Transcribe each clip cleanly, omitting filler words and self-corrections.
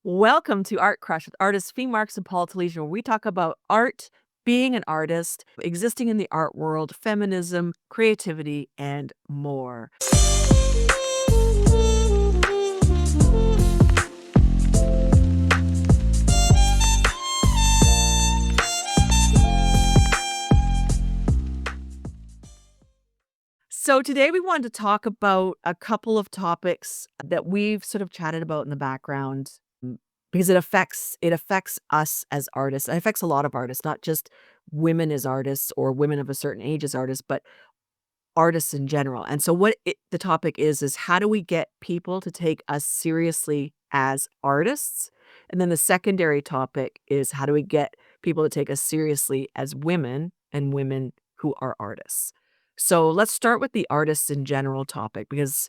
Welcome to Art Crush with artists Fee Marks and Paula Telizyn, where we talk about art, being an artist, existing in the art world, feminism, creativity, and more. So today we wanted to talk about a couple of topics that we've sort of chatted about in the background because it affects us as artists. It affects a lot of artists, not just women as artists or women of a certain age as artists, but artists in general. And so the topic is how do we get people to take us seriously as artists? And then the secondary topic is how do we get people to take us seriously as women and women who are artists? So let's start with the artists in general topic because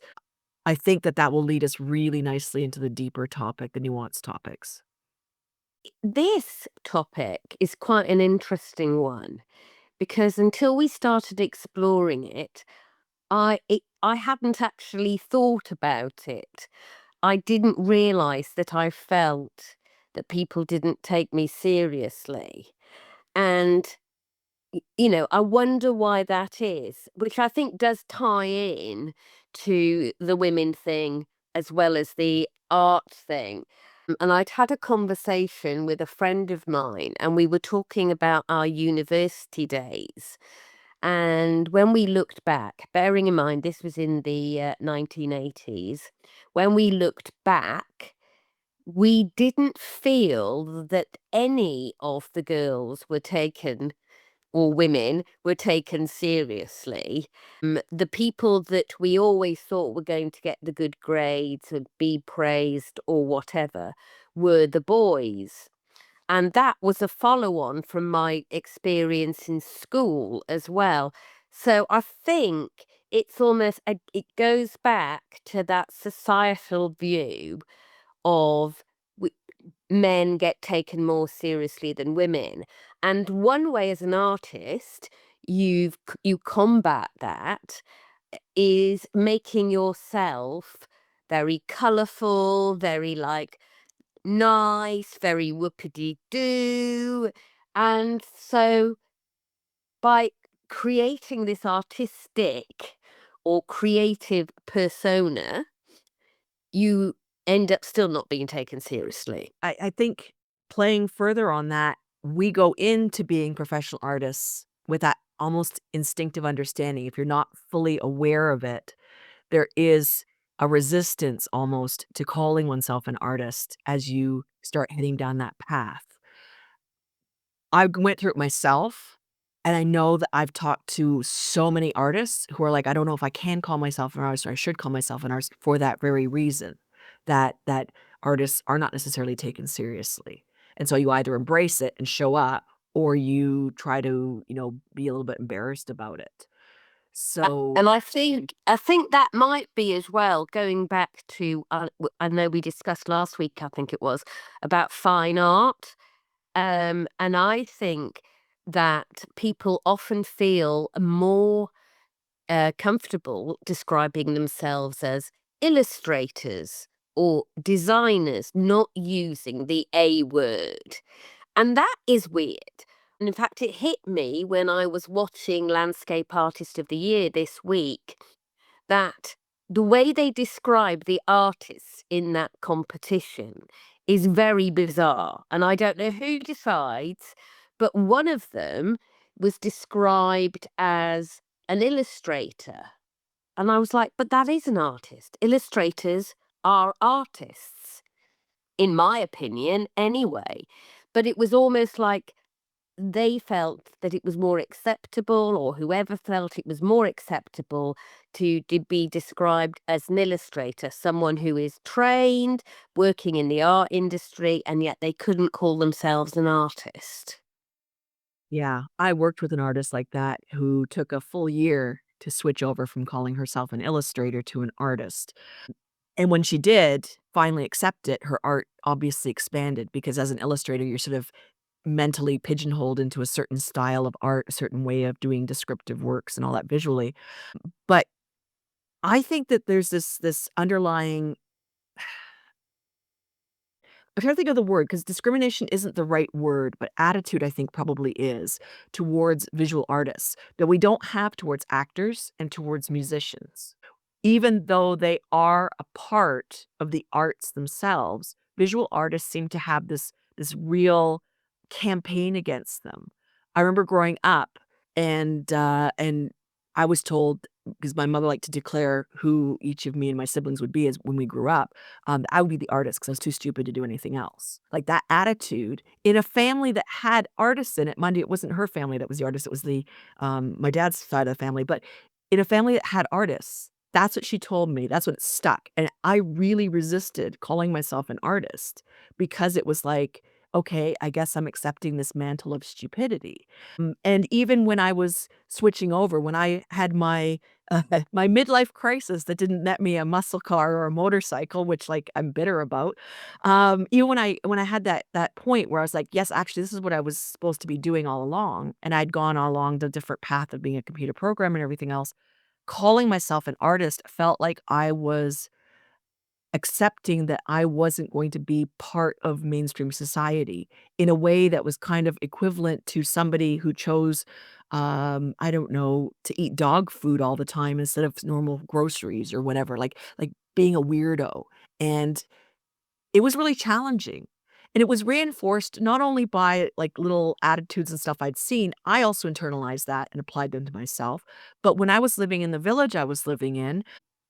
I think that will lead us really nicely into the deeper topic, the nuanced topics. This topic is quite an interesting one because until we started exploring it, I hadn't actually thought about it. I didn't realize that I felt that people didn't take me seriously. And I wonder why that is, which I think does tie in to the women thing as well as the art thing. And I'd had a conversation with a friend of mine, and we were talking about our university days. And when we looked back, bearing in mind this was in the 1980s, when we looked back, we didn't feel that any of the girls were taken or women were taken seriously. The people that we always thought were going to get the good grades and be praised or whatever were the boys. And that was a follow on from my experience in school as well. So I think it goes back to that societal view of men get taken more seriously than women. And one way as an artist you combat that is making yourself very colorful, very like nice, very whoopity doo. And so by creating this artistic or creative persona, you end up still not being taken seriously. I think playing further on that, we go into being professional artists with that almost instinctive understanding. If you're not fully aware of it, there is a resistance almost to calling oneself an artist as you start heading down that path. I went through it myself, and I know that I've talked to so many artists who are like, "I don't know if I can call myself an artist or I should call myself an artist," for that very reason, that artists are not necessarily taken seriously. And so you either embrace it and show up, or you try to, be a little bit embarrassed about it. So And I think that might be as well going back to I know we discussed last week, I think it was, about fine art. And I think that people often feel more comfortable describing themselves as illustrators or designers, not using the A word. And that is weird. And in fact, it hit me when I was watching Landscape Artist of the Year this week that the way they describe the artists in that competition is very bizarre. And I don't know who decides, but one of them was described as an illustrator. And I was like, but that is an artist. Illustrators are artists, in my opinion, anyway. But it was almost like they felt that it was more acceptable, or whoever felt it was more acceptable to be described as an illustrator, someone who is trained, working in the art industry, and yet they couldn't call themselves an artist. yeah, I worked with an artist like that who took a full year to switch over from calling herself an illustrator to an artist. And when she did finally accept it, her art obviously expanded because as an illustrator, you're sort of mentally pigeonholed into a certain style of art, a certain way of doing descriptive works and all that visually. But I think that there's this underlying I'm trying to think of the word because discrimination isn't the right word, but attitude I think probably is towards visual artists that we don't have towards actors and towards musicians. Even though they are a part of the arts themselves, visual artists seem to have this real campaign against them. I remember growing up and I was told because my mother liked to declare who each of me and my siblings would be as when we grew up, I would be the artist because I was too stupid to do anything else. Like, that attitude in a family that had artists in it, mind you, it wasn't her family that was the artist, it was my dad's side of the family, but in a family that had artists, that's what she told me, that's what stuck, and I really resisted calling myself an artist because it was like, "Okay, I guess I'm accepting this mantle of stupidity." And even when I was switching over, when I had my, my midlife crisis that didn't net me a muscle car or a motorcycle, which, like, I'm bitter about, even when I had that point where I was like, "Yes, actually, this is what I was supposed to be doing all along," and I'd gone all along the different path of being a computer programmer and everything else, calling myself an artist felt like I was accepting that I wasn't going to be part of mainstream society in a way that was kind of equivalent to somebody who chose, I don't know, to eat dog food all the time instead of normal groceries or whatever, like being a weirdo. And it was really challenging, and it was reinforced not only by, like, little attitudes and stuff I'd seen, I also internalized that and applied them to myself, but when I was living in the village I was living in,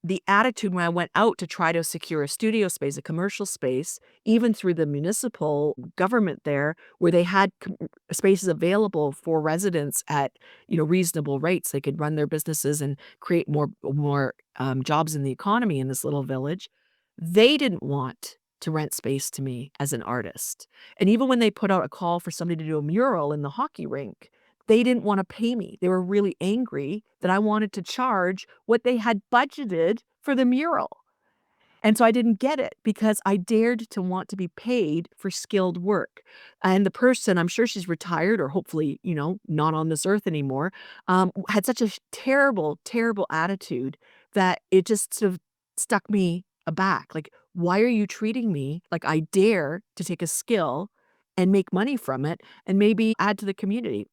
the attitude when I went out to try to secure a studio space, a commercial space, even through the municipal government there, where they had spaces available for residents at, reasonable rates, they could run their businesses and create more jobs in the economy in this little village. They didn't want to rent space to me as an artist. And even when they put out a call for somebody to do a mural in the hockey rink, they didn't wanna pay me. They were really angry that I wanted to charge what they had budgeted for the mural. And so I didn't get it because I dared to want to be paid for skilled work. And the person, I'm sure she's retired or hopefully, not on this earth anymore, had such a terrible, terrible attitude that it just sort of stuck me aback. Like, why are you treating me like I dare to take a skill and make money from it and maybe add to the community?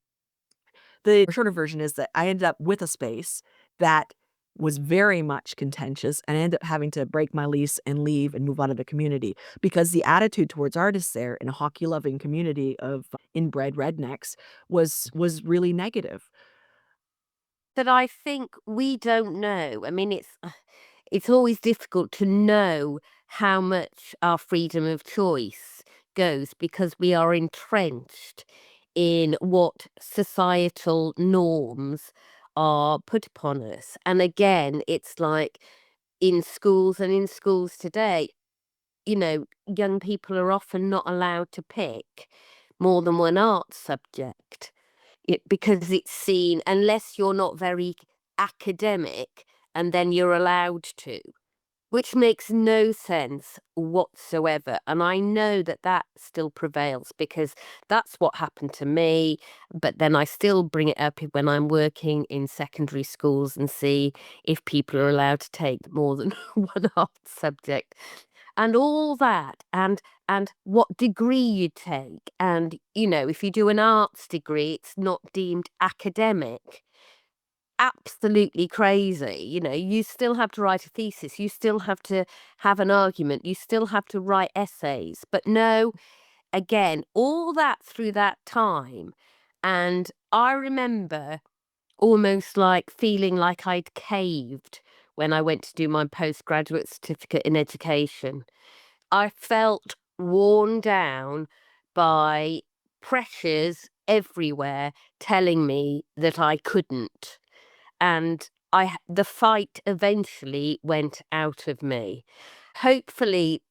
The shorter version is that I ended up with a space that was very much contentious, and I ended up having to break my lease and leave and move out of the community because the attitude towards artists there in a hockey-loving community of inbred rednecks was really negative. That I think we don't know. I mean, it's always difficult to know how much our freedom of choice goes because we are entrenched in what societal norms are put upon us. And again, it's like in schools today, young people are often not allowed to pick more than one art subject because it's seen, unless you're not very academic, and then you're allowed to, which makes no sense whatsoever. And I know that that still prevails because that's what happened to me. But then I still bring it up when I'm working in secondary schools and see if people are allowed to take more than one art subject and all that. And what degree you take. And, if you do an arts degree, it's not deemed academic. Absolutely crazy. You still have to write a thesis, you still have to have an argument, you still have to write essays. But no, again, all that through that time. And I remember almost like feeling like I'd caved when I went to do my postgraduate certificate in education. I felt worn down by pressures everywhere telling me that I couldn't. And the fight eventually went out of me. Hopefully,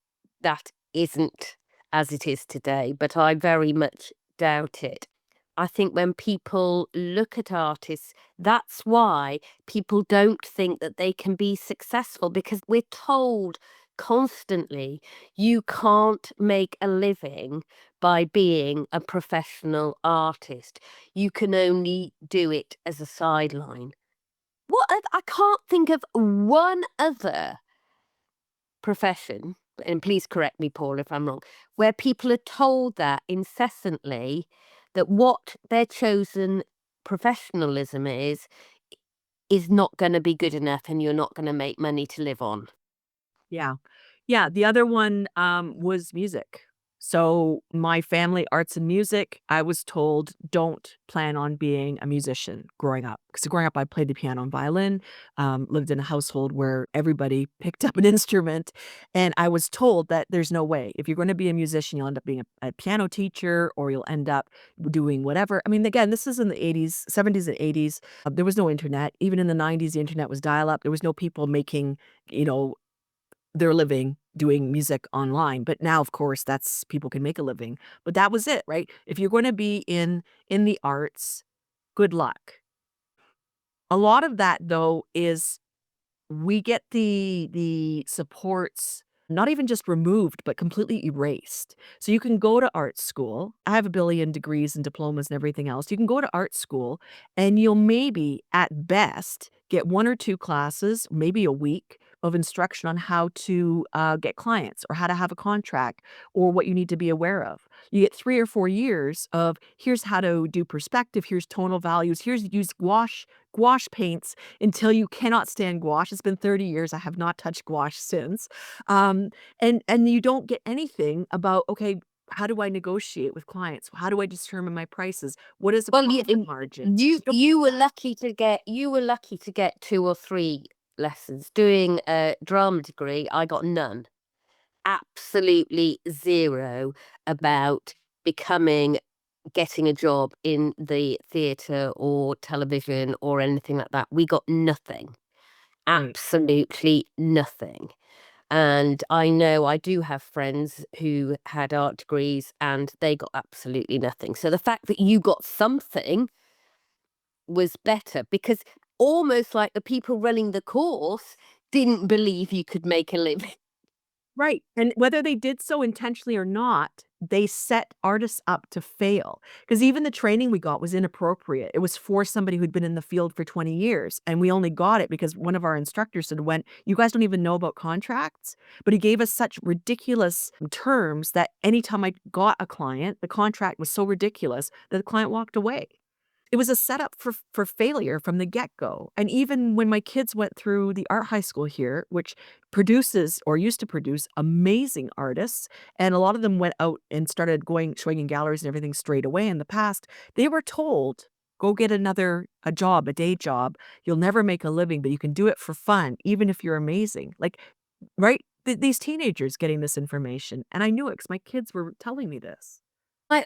that isn't as it is today, but I very much doubt it. I think when people look at artists, that's why people don't think that they can be successful because we're told constantly you can't make a living by being a professional artist. You can only do it as a sideline. I can't think of one other profession and please correct me, Paul, if I'm wrong, where people are told that incessantly, that what their chosen professionalism is not going to be good enough and you're not going to make money to live on. Yeah. Yeah, the other one, was music. So, my family, arts and music, I was told, "Don't plan on being a musician," growing up. Because growing up, I played the piano and violin, lived in a household where everybody picked up an instrument, and I was told that there's no way. If you're gonna be a musician, you'll end up being a piano teacher or you'll end up doing whatever. I mean, again, this is in the '80s, '70s and '80s. There was no internet. Even in the '90s, the internet was dial-up. There was no people making, you know, their living doing music online, but now, of course, that's people can make a living, but that was it, right? If you're gonna be in the arts, good luck. A lot of that, though, is we get the supports not even just removed, but completely erased. So you can go to art school. I have a billion degrees and diplomas and everything else. You can go to art school and you'll maybe at best get 1 or 2 classes, maybe a week of instruction on how to get clients or how to have a contract or what you need to be aware of. You get 3 or 4 years of here's how to do perspective, here's tonal values, here's use gouache paints until you cannot stand gouache. It's been 30 years, I have not touched gouache since. Um, and you don't get anything about, okay, how do I negotiate with clients? How do I determine my prices? What is a Well, profit margin? you were lucky to get 2 or 3 lessons. Doing a drama degree, I got none. Absolutely 0 about becoming getting a job in the theatre or television or anything like that. We got nothing. Right. Absolutely nothing. And I know I do have friends who had art degrees and they got absolutely nothing. So the fact that you got something was better because almost like the people running the course didn't believe you could make a living. Right, and whether they did so intentionally or not, they set artists up to fail. Because even the training we got was inappropriate. It was for somebody who'd been in the field for 20 years, and we only got it because one of our instructors had went, "You guys don't even know about contracts?" But he gave us such ridiculous terms that anytime I got a client, the contract was so ridiculous that the client walked away. It was a setup for failure from the get-go, and even when my kids went through the art high school here, which produces or used to produce amazing artists, and a lot of them went out and started going showing in galleries and everything straight away in the past, they were told, "Go get a job, a day job. You'll never make a living, but you can do it for fun, even if you're amazing." Like, right? These teenagers getting this information, and I knew it because my kids were telling me this.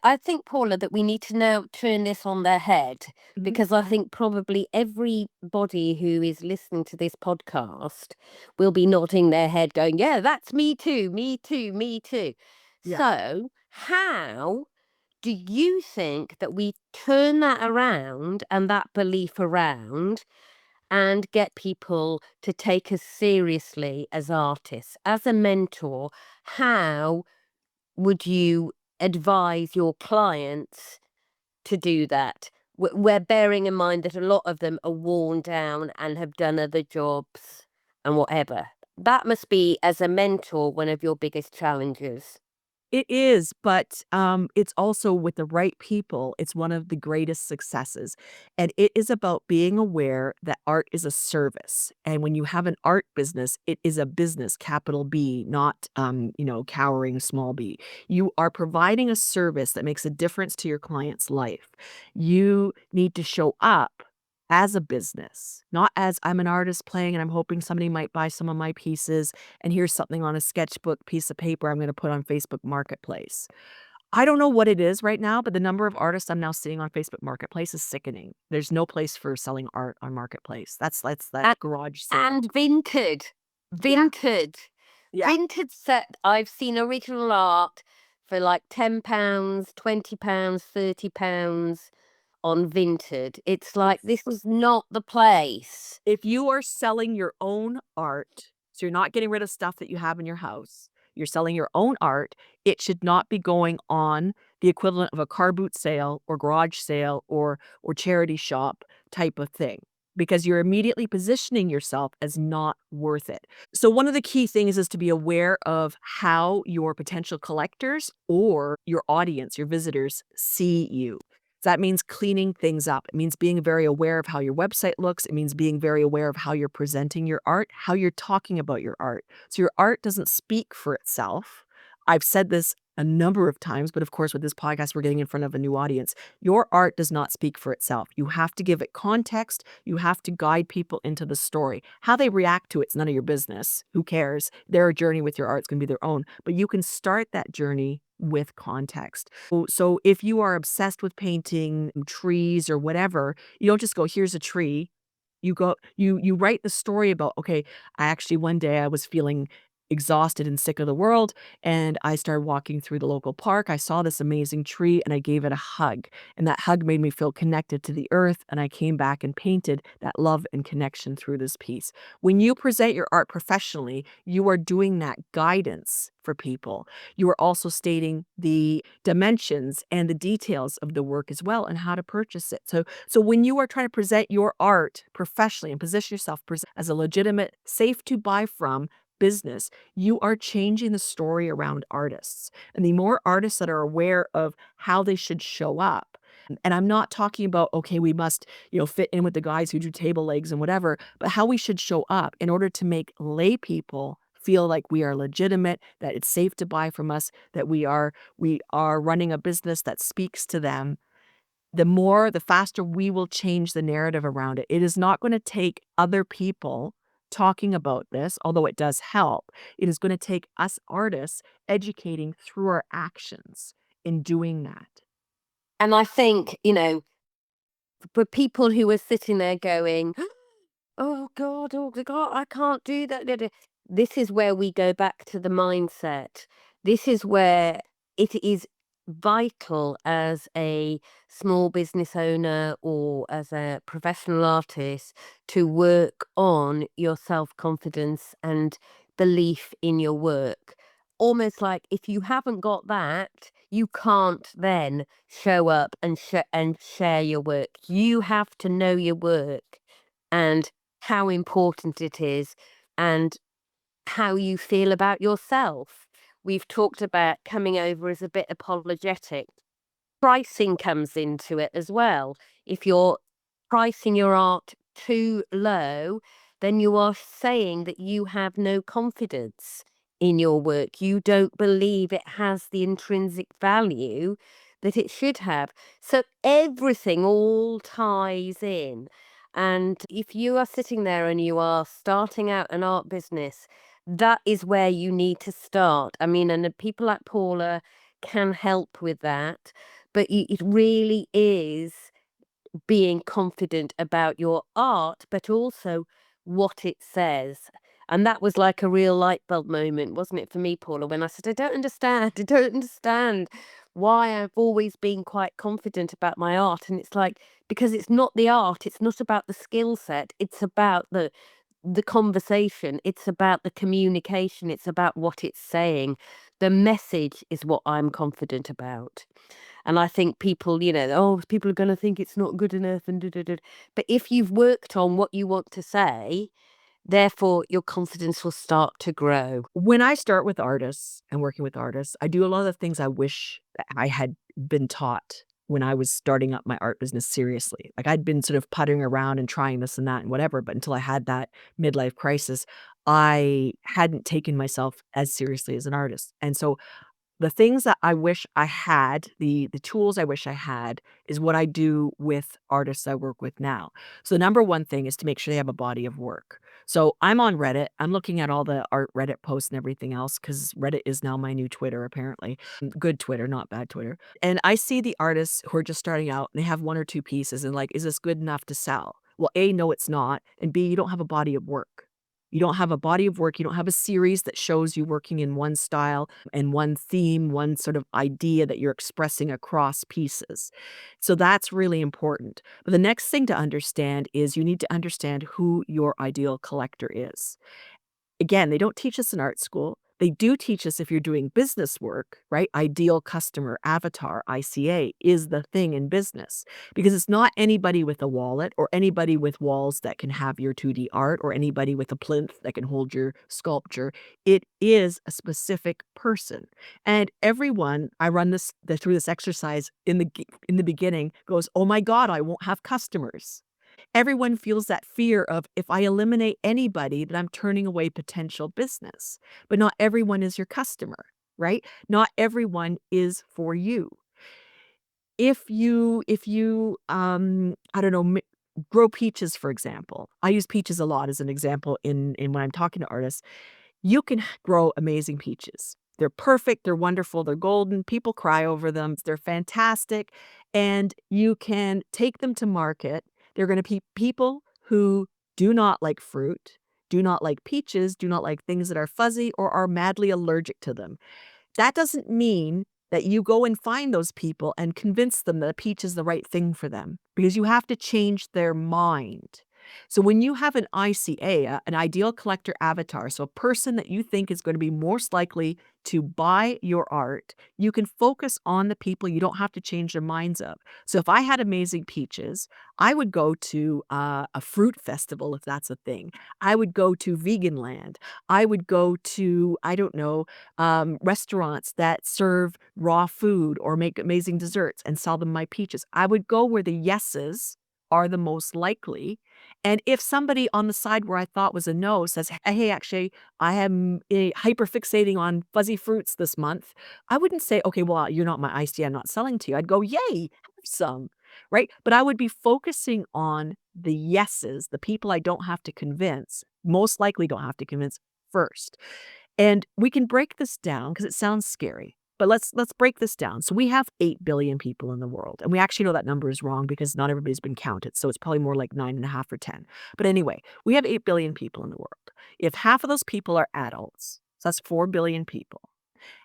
I think, Paula, that we need to now turn this on their head Mhm. because I think probably everybody who is listening to this podcast will be nodding their head, going, yeah, that's me too, me too, me too. Yeah. So, how do you think that we turn that around and that belief around and get people to take us seriously as artists? As a mentor, how would you advise your clients to do that? We're bearing in mind that a lot of them are worn down and have done other jobs and whatever. That must be, as a mentor, one of your biggest challenges. It is, but, it's also with the right people, it's one of the greatest successes, and it is about being aware that art is a service, and when you have an art business, it is a business, capital B, not, cowering small b. You are providing a service that makes a difference to your client's life. You need to show up as a business, not as, "I'm an artist playing and I'm hoping somebody might buy some of my pieces, and here's something on a sketchbook piece of paper I'm gonna put on Facebook Marketplace." I don't know what it is right now, but the number of artists I'm now seeing on Facebook Marketplace is sickening. There's no place for selling art on Marketplace. That's And, garage sale. and vintage, Yeah, vintage, yeah. vintage set. I've seen original art for like £10, £20, £30 on Vinted. It's like this is not the place. If you are selling your own art, so you're not getting rid of stuff that you have in your house, you're selling your own art, it should not be going on the equivalent of a car boot sale or garage sale or charity shop type of thing. because you're immediately positioning yourself as not worth it. So one of the key things is to be aware of how your potential collectors or your audience, your visitors see you. That means cleaning things up. It means being very aware of how your website looks. It means being very aware of how you're presenting your art, how you're talking about your art. So your art doesn't speak for itself. I've said this a number of times, but of course, with this podcast, we're getting in front of a new audience. Your art does not speak for itself. You have to give it context. You have to guide people into the story. How they react to it's none of your business. Who cares? Their journey with your art is going to be their own. But you can start that journey with context. So if you are obsessed with painting trees or whatever, you don't just go, here's a tree. You write the story about, okay, I actually one day I was feeling exhausted and sick of the world, and I started walking through the local park. I saw this amazing tree and I gave it a hug. And that hug made me feel connected to the earth. And I came back and painted that love and connection through this piece. When you present your art professionally, you are doing that guidance for people. You are also stating the dimensions and the details of the work as well and how to purchase it. So when you are trying to present your art professionally and position yourself as a legitimate, safe to buy from business, you are changing the story around artists. And the more artists that are aware of how they should show up, and I'm not talking about, okay, we must, fit in with the guys who do table legs and whatever, but how we should show up in order to make lay people feel like we are legitimate, that it's safe to buy from us, that we are running a business that speaks to them. The faster we will change the narrative around it. It is not gonna take other people talking about this, although it does help. It is gonna take us artists educating through our actions in doing that. And I think, for people who are sitting there going, oh God, I can't do that. This is where we go back to the mindset. This is where it is vital as a small business owner or as a professional artist to work on your self confidence and belief in your work. Almost like if you haven't got that, you can't then show up and share your work. You have to know your work and how important it is and how you feel about yourself. We've talked about coming over as a bit apologetic. Pricing comes into it as well. If you're pricing your art too low, then you are saying that you have no confidence in your work. You don't believe it has the intrinsic value that it should have. So everything all ties in. And if you are sitting there and you are starting out an art business, that is where you need to start. I mean, and the people like Paula can help with that, but it really is being confident about your art, but also what it says. And that was like a real light bulb moment, wasn't it, for me, Paula, when I said, I don't understand, I don't understand why I've always been quite confident about my art. And it's like, because it's not the art, it's not about the skill set, it's about the conversation, it's about the communication, it's about what it's saying. The message is what I'm confident about. And I think people, oh, people are going to think it's not good enough and da, da, da. But if you've worked on what you want to say, therefore your confidence will start to grow. When I start with artists and working with artists, I do a lot of the things I wish that I had been taught when I was starting up my art business seriously. Like, I'd been sort of puttering around and trying this and that and whatever, but until I had that midlife crisis, I hadn't taken myself as seriously as an artist. And so the things that I wish I had, the tools I wish I had, is what I do with artists I work with now. So the number one thing is to make sure they have a body of work. So I'm on Reddit. I'm looking at all the art Reddit posts and everything else because Reddit is now my new Twitter, apparently. Good Twitter, not bad Twitter. And I see the artists who are just starting out and they have one or two pieces and like, is this good enough to sell? Well, A, no, it's not. And B, you don't have a body of work. You don't have a body of work. You don't have a series that shows you working in one style and one theme, one sort of idea that you're expressing across pieces. So that's really important. But the next thing to understand is you need to understand who your ideal collector is. Again, they don't teach us in art school, They do teach us if you're doing business work, right? Ideal customer avatar, ICA, is the thing in business because it's not anybody with a wallet or anybody with walls that can have your 2D art or anybody with a plinth that can hold your sculpture. It is a specific person. And everyone, I run through this exercise in the beginning goes, "Oh my God, I won't have customers." Everyone feels that fear of if I eliminate anybody, then I'm turning away potential business. But not everyone is your customer, right? Not everyone is for you. If you I don't know, grow peaches, for example. I use peaches a lot as an example in when I'm talking to artists. You can grow amazing peaches. They're perfect, they're wonderful, they're golden, people cry over them, they're fantastic, and you can take them to market. They're gonna be people who do not like fruit, do not like peaches, do not like things that are fuzzy, or are madly allergic to them. That doesn't mean that you go and find those people and convince them that a peach is the right thing for them, because you have to change their mind. So when you have an ICA, an ideal collector avatar, so a person that you think is going to be most likely to buy your art, you can focus on the people you don't have to change their minds of. So if I had amazing peaches, I would go to a fruit festival if that's a thing. I would go to Vegan Land. I would go to, I don't know, restaurants that serve raw food or make amazing desserts and sell them my peaches. I would go where the yeses are the most likely. And if somebody on the side where I thought was a no says, "Hey, actually, I am hyperfixating on fuzzy fruits this month," I wouldn't say, "Okay, well, you're not my iced tea, I'm not selling to you." I'd go, "Yay, have some." Right? But I would be focusing on the yeses, the people I don't have to convince, most likely don't have to convince first. And we can break this down because it sounds scary, but let's break this down. So we have 8 billion people in the world, and we actually know that number is wrong because not everybody's been counted, so it's probably more like 9.5 or 10. But anyway, we have 8 billion people in the world. If half of those people are adults, so that's 4 billion people,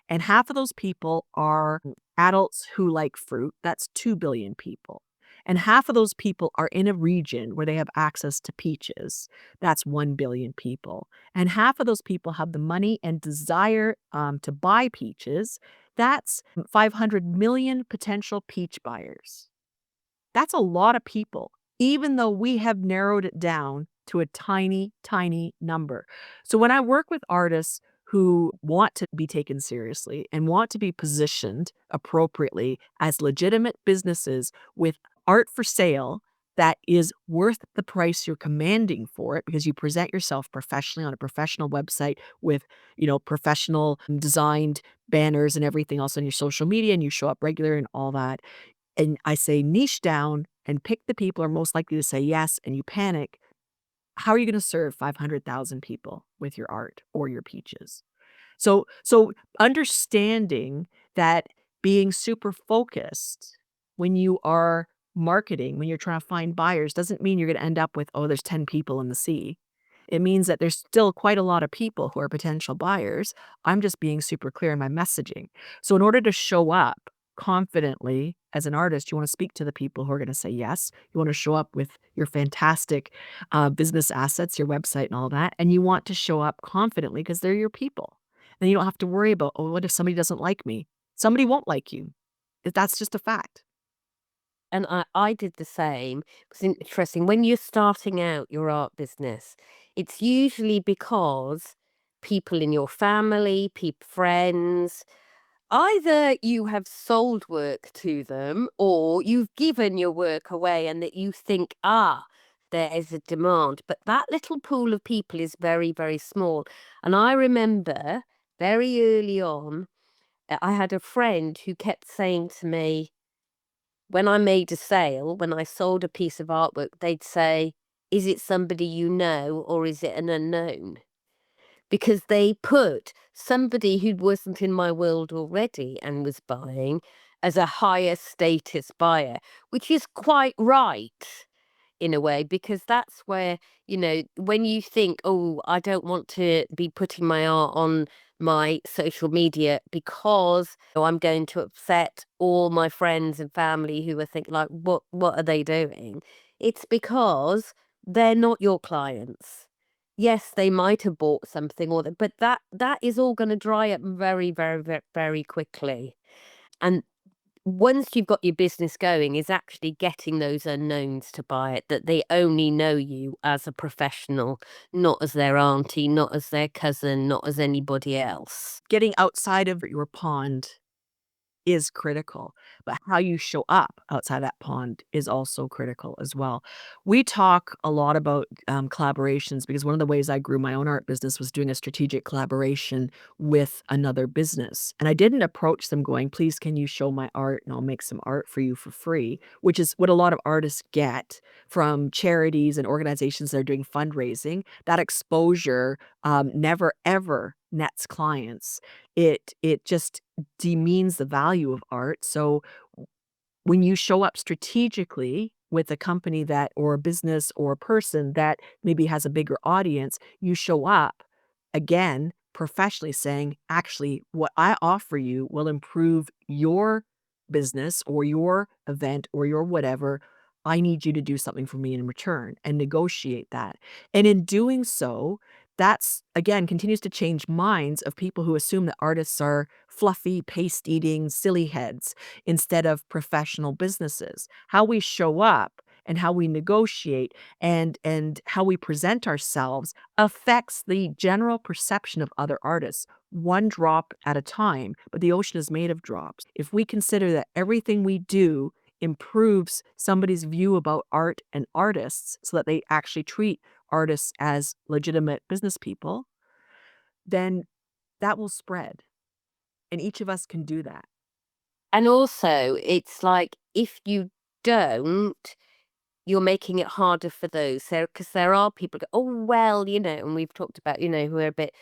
and half of those people are adults who like fruit, that's 2 billion people. And half of those people are in a region where they have access to peaches, that's 1 billion people. And half of those people have the money and desire to buy peaches, that's 500 million potential peach buyers. That's a lot of people, even though we have narrowed it down to a tiny, tiny number. So when I work with artists who want to be taken seriously and want to be positioned appropriately as legitimate businesses with art for sale that is worth the price you're commanding for it because you present yourself professionally on a professional website with, professional designed banners and everything else on your social media and you show up regular and all that, and I say niche down and pick the people who are most likely to say yes, and you panic, how are you gonna serve 500,000 people with your art or your peaches? So understanding that being super focused when you are marketing, when you're trying to find buyers, doesn't mean you're gonna end up with, "Oh, there's 10 people in the sea." It means that there's still quite a lot of people who are potential buyers. I'm just being super clear in my messaging. So in order to show up confidently as an artist, you wanna speak to the people who are gonna say yes. You wanna show up with your fantastic, business assets, your website and all that, and you want to show up confidently because 'cause they're your people. Then you don't have to worry about, "Oh, what if somebody doesn't like me?" Somebody won't like you. That's just a fact. And I did the same. It's interesting. When you're starting out your art business, it's usually because people in your family, friends, either you have sold work to them or you've given your work away and that you think, there is a demand. But that little pool of people is very, very small. And I remember very early on, I had a friend who kept saying to me, when I made a sale, when I sold a piece of artwork, they'd say, "Is it somebody you know or is it an unknown?" Because they put somebody who wasn't in my world already and was buying as a higher status buyer, which is quite right in a way, because that's where, when you think, oh, I don't want to be putting my art on my social media because I'm going to upset all my friends and family who are thinking like, what are they doing? It's because they're not your clients. yes, they might have bought something or that, but that is all gonna dry up very, very, very, very quickly. And once you've got your business going, is actually getting those unknowns to buy it, that they only know you as a professional, not as their auntie, not as their cousin, not as anybody else. Getting outside of your pond is critical, but how you show up outside that pond is also critical as well. We talk a lot about collaborations because one of the ways I grew my own art business was doing a strategic collaboration with another business. And I didn't approach them going, please, can you show my art and I'll make some art for you for free, which is what a lot of artists get from charities and organizations that are doing fundraising. That exposure never ever nets clients. It just demeans the value of art. So when you show up strategically with a company that or a business or a person that maybe has a bigger audience, you show up again professionally saying, actually, what I offer you will improve your business or your event or your whatever. I need you to do something for me in return and negotiate that. And in doing so, that's again continues to change minds of people who assume that artists are fluffy, paste eating, silly heads instead of professional businesses. How we show up and how we negotiate and how we present ourselves affects the general perception of other artists, one drop at a time, but the ocean is made of drops. If we consider that everything we do improves somebody's view about art and artists so that they actually treat artists as legitimate business people, then that will spread, and each of us can do that. And also, it's like if you don't, you're making it harder for those. There, because there are people go, "Oh, well," and we've talked about, who are a bit,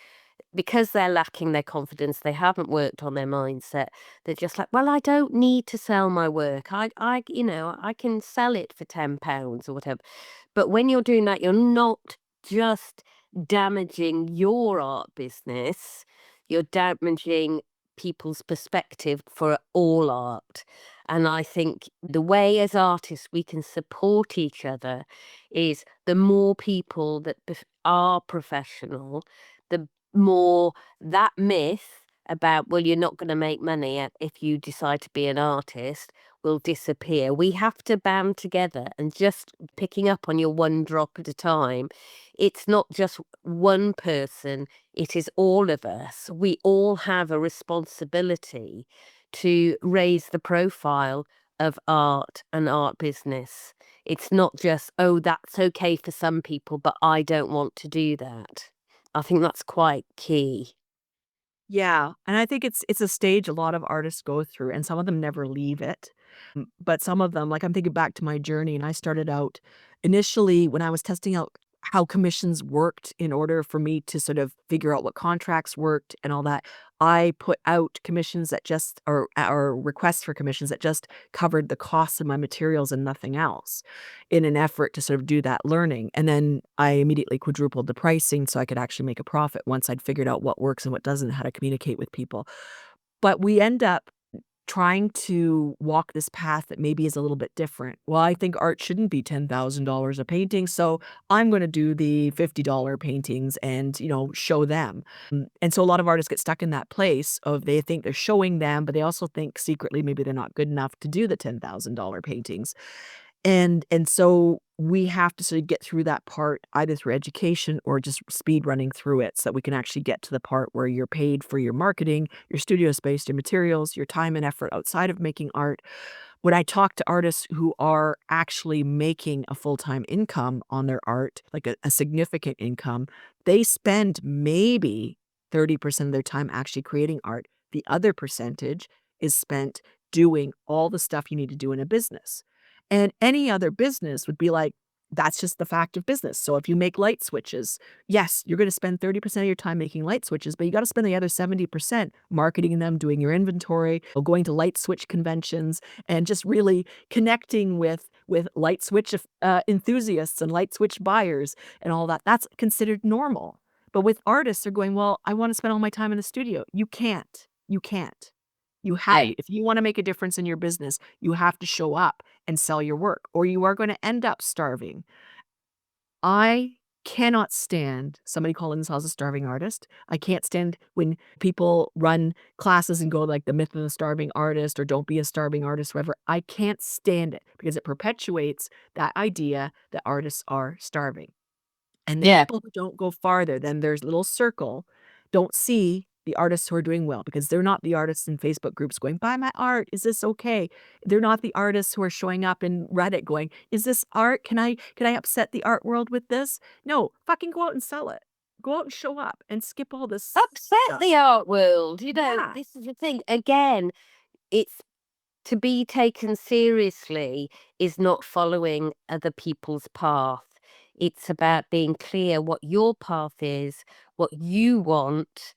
because they're lacking their confidence, they haven't worked on their mindset. They're just like, "Well, I don't need to sell my work. I can sell it for £10 or whatever." But when you're doing that, you're not just damaging your art business, you're damaging people's perspective for all art. And I think the way as artists we can support each other is the more people that are professional, the more that myth about, well, you're not going to make money if you decide to be an artist will disappear. We have to band together, and just picking up on your one drop at a time, it's not just one person, it is all of us. We all have a responsibility to raise the profile of art and art business. It's not just, oh, that's okay for some people, but I don't want to do that. I think that's quite key. Yeah, and I think it's a stage a lot of artists go through, and some of them never leave it. But some of them, like, I'm thinking back to my journey, and I started out initially when I was testing out how commissions worked in order for me to sort of figure out what contracts worked and all that. I put out commissions that just or requests for commissions that just covered the costs of my materials and nothing else in an effort to sort of do that learning. And then I immediately quadrupled the pricing so I could actually make a profit once I'd figured out what works and what doesn't, how to communicate with people. But we end up trying to walk this path that maybe is a little bit different. Well, I think art shouldn't be $10,000 a painting, so I'm gonna do the $50 paintings and, show them. And so a lot of artists get stuck in that place of they think they're showing them, but they also think secretly maybe they're not good enough to do the $10,000 paintings. And so we have to sort of get through that part either through education or just speed running through it so that we can actually get to the part where you're paid for your marketing, your studio space, your materials, your time and effort outside of making art. When I talk to artists who are actually making a full-time income on their art, like a significant income, they spend maybe 30% of their time actually creating art. The other percentage is spent doing all the stuff you need to do in a business. And any other business would be like, that's just the fact of business. So if you make light switches, yes, you're going to spend 30% of your time making light switches, but you got to spend the other 70% marketing them, doing your inventory, or going to light switch conventions, and just really connecting with light switch enthusiasts and light switch buyers and all that. That's considered normal. But with artists, they're going, well, I want to spend all my time in the studio. You can't. You can't. You have if you want to make a difference in your business, you have to show up and sell your work, or you are going to end up starving. I cannot stand somebody calling themselves a starving artist. I can't stand when people run classes and go like the myth of the starving artist or don't be a starving artist, whatever. I can't stand it because it perpetuates that idea that artists are starving. And the Yeah. people who don't go farther than their little circle don't see the artists who are doing well because they're not the artists in Facebook groups going, "Buy my art. Is this okay?" They're not the artists who are showing up in Reddit going, "Is this art? Can I upset the art world with this?" No, fucking go out and sell it. Go out and show up and skip all this Upset stuff. the art world. Yeah. This is the thing. Again, it's to be taken seriously is not following other people's path. It's about being clear what your path is, what you want,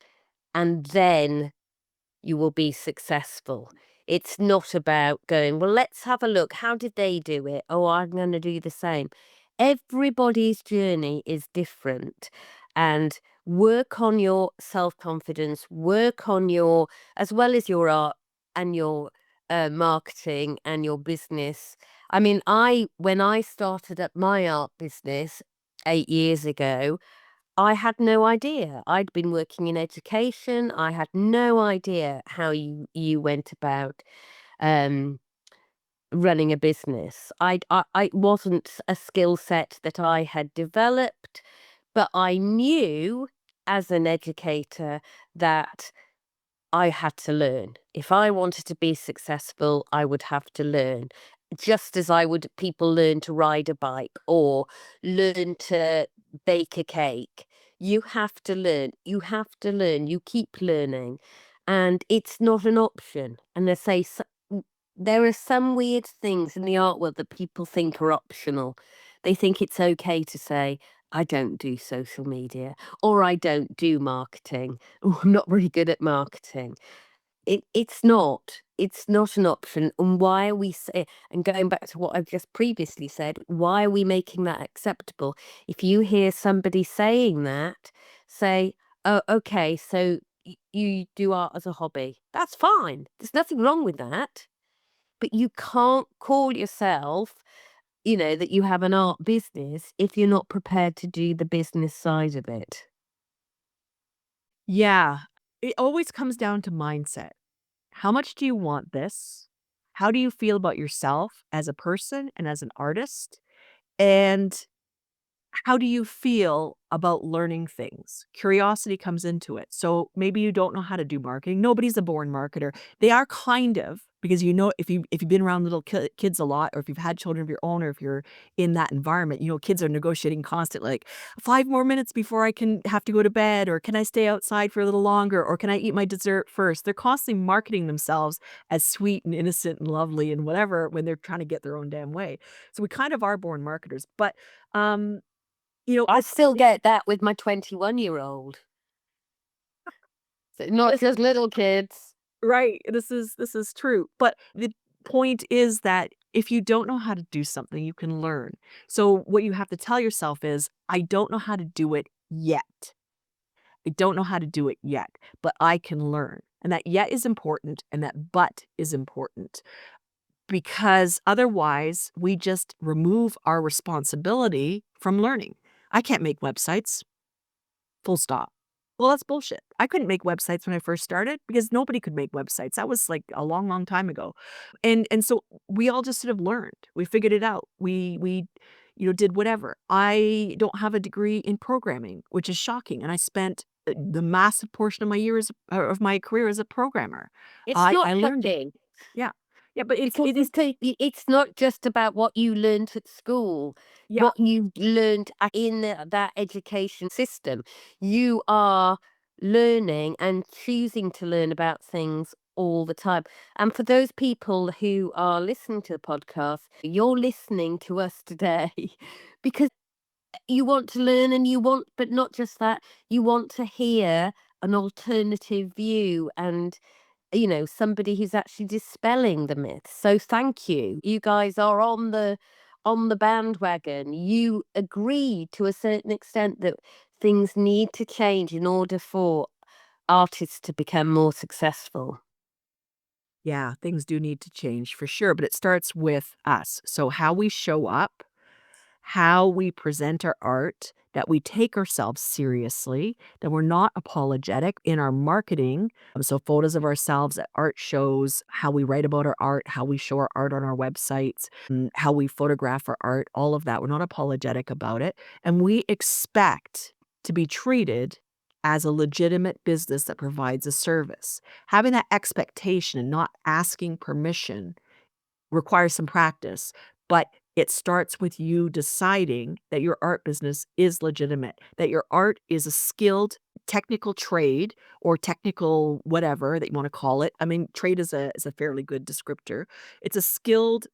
and then you will be successful. It's not about going, well, let's have a look. How did they do it? Oh, I'm going to do the same. Everybody's journey is different. And work on your self confidence, work on your, as well as your art and your marketing and your business. I mean, when I started up my art business 8 years ago, I had no idea. I'd been working in education. I had no idea how you went about um, running a business. I it wasn't a skill set that I had developed, but I knew as an educator that I had to learn. If I wanted to be successful, I would have to learn. Just as I would people learn to ride a bike or learn to bake a cake. You have to learn. You have to learn. You keep learning. And it's not an option. And they say there are some weird things in the art world that people think are optional. They think it's okay to say, I don't do social media or I don't do marketing. Oh, I'm not really good at marketing. It's not. It's not an option. And why are we say, and going back to what I've just previously said, why are we making that acceptable? If you hear somebody saying that, say, oh, okay, so you do art as a hobby. That's fine. There's nothing wrong with that. But you can't call yourself, that you have an art business if you're not prepared to do the business side of it. Yeah. It always comes down to mindset. How much do you want this? How do you feel about yourself as a person and as an artist? And how do you feel about learning things? Curiosity comes into it. So maybe you don't know how to do marketing. Nobody's a born marketer. They are kind of because if you've been around little kids a lot, or if you've had children of your own, or if you're in that environment, kids are negotiating constantly, like 5 more minutes before I can have to go to bed, or can I stay outside for a little longer, or can I eat my dessert first? They're constantly marketing themselves as sweet and innocent and lovely and whatever when they're trying to get their own damn way. So we kind of are born marketers, but um I it's still get that with my 21-year-old. So not this just little kids. right, this is true, but the point is that if you don't know how to do something, you can learn. So what you have to tell yourself is, "I don't know how to do it yet. I don't know how to do it yet, but I can learn." And that "yet" is important and that "but" is important because otherwise we just remove our responsibility from learning. I can't make websites. Full stop. Well, that's bullshit. I couldn't make websites when I first started because nobody could make websites. That was, like, a long, long time ago. And so we all just sort of learned. We figured it out. We did whatever. I don't have a degree in programming, which is shocking, and I spent, the massive portion of my years of my career as a programmer. It's I not learned it. shocking Yeah. Yeah, but because it is it's not just about what you learned at school, yeah. what you learned in that education system. You are learning and choosing to learn about things all the time. And for those people who are listening to the podcast, you're listening to us today because you want to learn and but not just that, you want to hear an alternative view and somebody who's actually dispelling the myth. So thank you. You guys are on the bandwagon. You agree to a certain extent that things need to change in order for artists to become more successful. Yeah, things do need to change for sure, but it starts with us. So how we show up, how we present our art, that we take ourselves seriously, that we're not apologetic in our marketing. So photos of ourselves at art shows, how we write about our art, how we show our art on our websites, how we photograph our art, all of that. We're not apologetic about it. And we expect to be treated as a legitimate business that provides a service. Having that expectation and not asking permission requires some practice, but it starts with you deciding that your art business is legitimate, that your art is a skilled technical trade or technical whatever that you wanna call it. I mean, trade is a fairly good descriptor. It's a skilled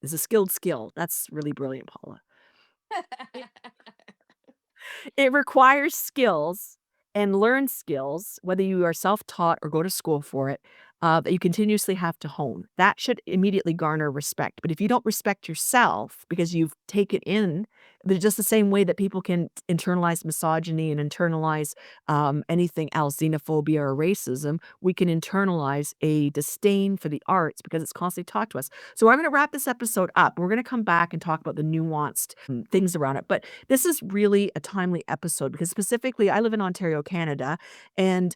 it's a skilled skill. That's really brilliant, Paula. It requires skills and learned skills, whether you are self-taught or go to school for it, that you continuously have to hone. That should immediately garner respect. But if you don't respect yourself because you've taken in just the same way that people can internalize misogyny and internalize anything else, xenophobia or racism, we can internalize a disdain for the arts because it's constantly taught to us. So I'm going to wrap this episode up. We're going to come back and talk about the nuanced things around it. But this is really a timely episode because specifically, I live in Ontario, Canada, and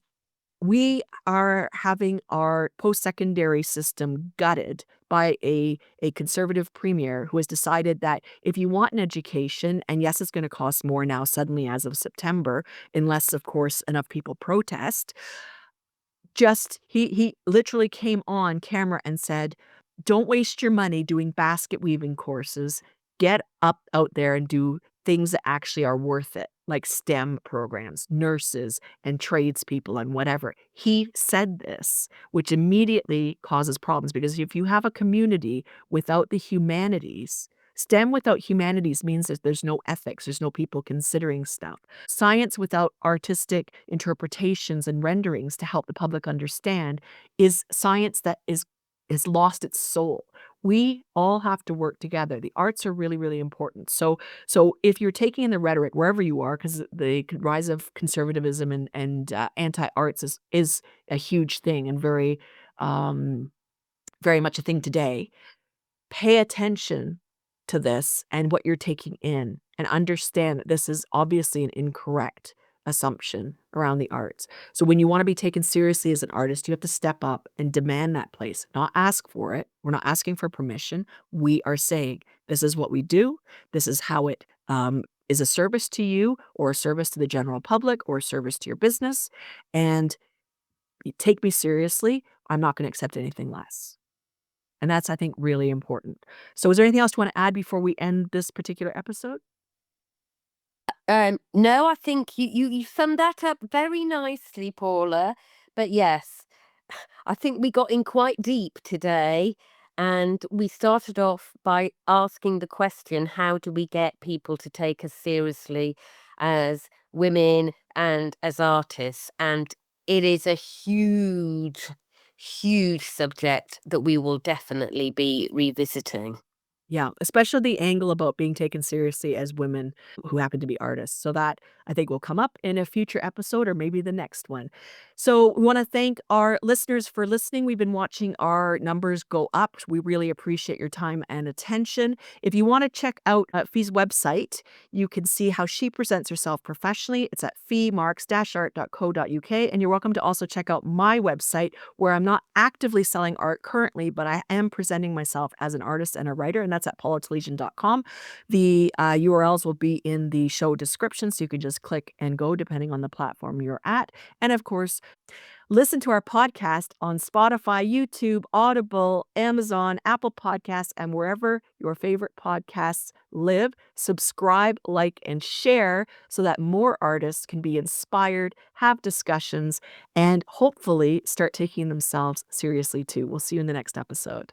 we are having our post-secondary system gutted by a conservative premier who has decided that if you want an education, and yes, it's going to cost more now suddenly as of September, unless, of course, enough people protest, just he literally came on camera and said, "Don't waste your money doing basket weaving courses. Get up out there and do things that actually are worth it, like STEM programs, nurses, and tradespeople and whatever." He said this, which immediately causes problems because if you have a community without the humanities, STEM without humanities means that there's no ethics, there's no people considering stuff. Science without artistic interpretations and renderings to help the public understand is science that is lost its soul. We all have to work together. The arts are really, really important. So if you're taking in the rhetoric wherever you are, because the rise of conservatism and anti-arts is a huge thing and um, very much a thing today. Pay attention to this and what you're taking in, and understand that this is obviously an incorrect assumption around the arts. So when you wanna be taken seriously as an artist, you have to step up and demand that place, not ask for it. We're not asking for permission. We are saying, "This is what we do. This is how it, is a service to you or a service to the general public or a service to your business, and you take me seriously. I'm not gonna accept anything less." And that's, I think, really important. So is there anything else you wanna add before we end this particular episode? No, I think you summed that up very nicely, Paula. But yes, I think we got in quite deep today, and we started off by asking the question, how do we get people to take us seriously as women and as artists? And it is a huge, huge subject that we will definitely be revisiting. Yeah, especially the angle about being taken seriously as women who happen to be artists. So that, I think, will come up in a future episode or maybe the next one. So we wanna thank our listeners for listening. We've been watching our numbers go up. We really appreciate your time and attention. If you wanna check out, Fee's website, you can see how she presents herself professionally. It's at feemarks-art.co.uk, and you're welcome to also check out my website, where I'm not actively selling art currently, but I am presenting myself as an artist and a writer, and that's at paulatelegion.com. The URLs will be in the show description, so you can just click and go depending on the platform you're at. And of course, listen to our podcast on Spotify, YouTube, Audible, Amazon, Apple Podcasts, and wherever your favorite podcasts live. Subscribe, like, and share so that more artists can be inspired, have discussions, and hopefully start taking themselves seriously too. We'll see you in the next episode.